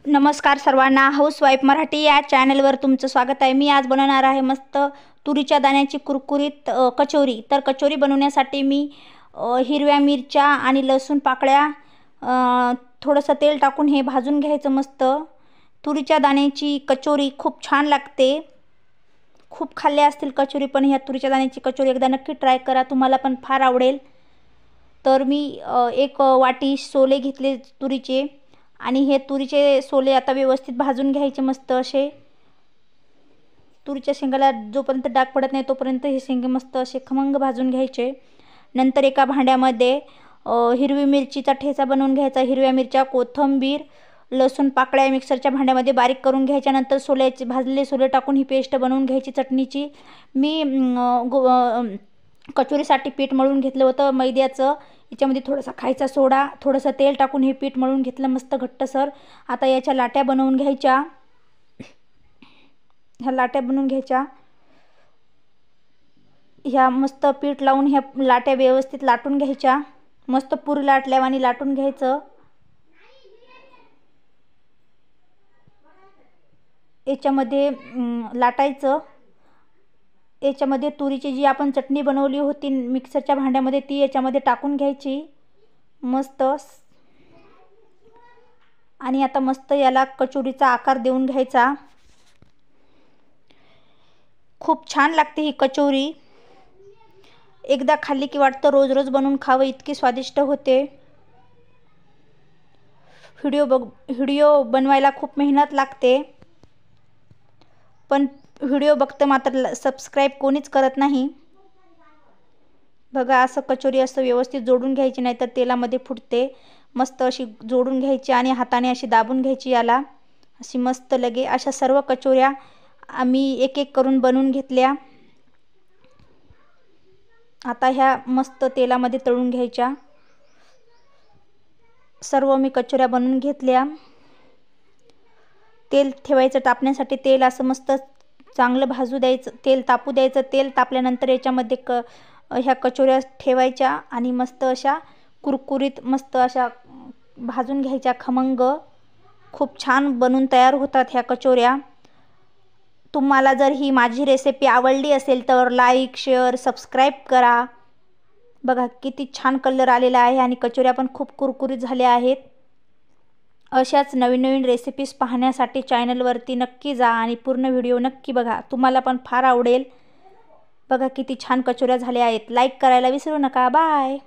नमस्कार सर्वांना, हाऊसवाईफ मराठी या चॅनलवर तुमचं स्वागत आहे। मी आज बनवणार आहे मस्त तुरीच्या दाण्याची कुरकुरीत कचोरी। तर कचोरी बनवण्यासाठी मी हिरव्या मिरच्या आणि लसूण पाकळ्या थोडंसं तेल टाकून हे भाजून घ्यायचं मस्त। तुरीच्या दाण्याची कचोरी खूप छान लागते। खूप खाल्ले असतील कचोरी, पण ह्या तुरीच्या दाण्याची कचोरी एकदा नक्की ट्राय करा, तुम्हाला पण फार आवडेल। तर मी एक वाटी सोले घेतले तुरीचे आणि हे तुरीचे सोले आता व्यवस्थित भाजून घ्यायचे मस्त असे। तुरीच्या शेंगाला जोपर्यंत डाग पडत नाही तोपर्यंत हे शेंगे मस्त असे खमंग भाजून घ्यायचे। नंतर एका भांड्यामध्ये हिरवी मिरचीचा ठेचा बनवून घ्यायचा। हिरव्या मिरच्या, कोथिंबीर, लसूण पाकळ्या मिक्सरच्या भांड्यामध्ये बारीक करून घ्यायच्या। नंतर सोल्याचे भाजलेले सोले टाकून ही पेस्ट बनवून घ्यायची चटणीची। मी कचोरीसाठी पीठ मळून घेतलं होतं मैद्याचं। याच्यामध्ये थोडासा खायचा सोडा, थोडंसं तेल टाकून हे पीठ मळून घेतलं मस्त घट्टसर। आता याच्या लाट्या बनवून घ्यायच्या। ह्या लाट्या बनवून घ्यायच्या। ह्या मस्त पीठ लावून ह्या लाट्या व्यवस्थित लाटून घ्यायच्या। मस्त पुरी लाटल्यावानी लाटून घ्यायचं। याच्यामध्ये लाटायचं। याच्यामध्ये तुरीची जी आपण चटणी बनवली होती मिक्सरच्या भांड्यामध्ये ती याच्यामध्ये टाकून घ्यायची मस्त। आणि आता मस्त याला कचोरीचा आकार देऊन घ्यायचा। खूप छान लागते ही कचोरी। एकदा खाल्ली की वाटतं रोज रोज बनवून खावं, इतकी स्वादिष्ट होते। व्हिडिओ बनवायला खूप मेहनत लागते, पण व्हिडिओ बघतं मात्र सबस्क्राईब कोणीच करत नाही। बघा, असं कचोरी असं व्यवस्थित जोडून घ्यायची, नाहीतर तेलामध्ये फुटते। मस्त अशी जोडून घ्यायची आणि हाताने अशी दाबून घ्यायची याला अशी मस्त लगे। अशा सर्व कचोऱ्या आम्ही एक एक करून बनवून घेतल्या। आता ह्या मस्त तेलामध्ये तळून घ्यायच्या। सर्व मी कचोऱ्या बनवून घेतल्या। तेल ठेवायचं तापण्यासाठी। तेल असं मस्त चांगलं भाजू द्यायचं, तेल तापू द्यायचं। तेल तापल्यानंतर याच्यामध्ये ह्या कचोऱ्या ठेवायच्या आणि मस्त अशा कुरकुरीत मस्त अशा भाजून घ्यायच्या खमंग। खूप छान बनून तयार होतात ह्या कचोऱ्या। तुम्हाला जर ही माझी रेसिपी आवडली असेल तर लाईक, शेअर, सबस्क्राईब करा। बघा किती छान कलर आलेला आहे आणि कचोऱ्या पण खूप कुरकुरीत झाल्या आहेत। अशाच नवीन नवीन रेसिपीज पाहण्यासाठी चॅनलवरती नक्की जा आणि पूर्ण व्हिडिओ नक्की बघा, तुम्हाला पण फार आवडेल। बघा किती छान कचोऱ्या झाल्या आहेत। लाईक करायला विसरू नका। बाय।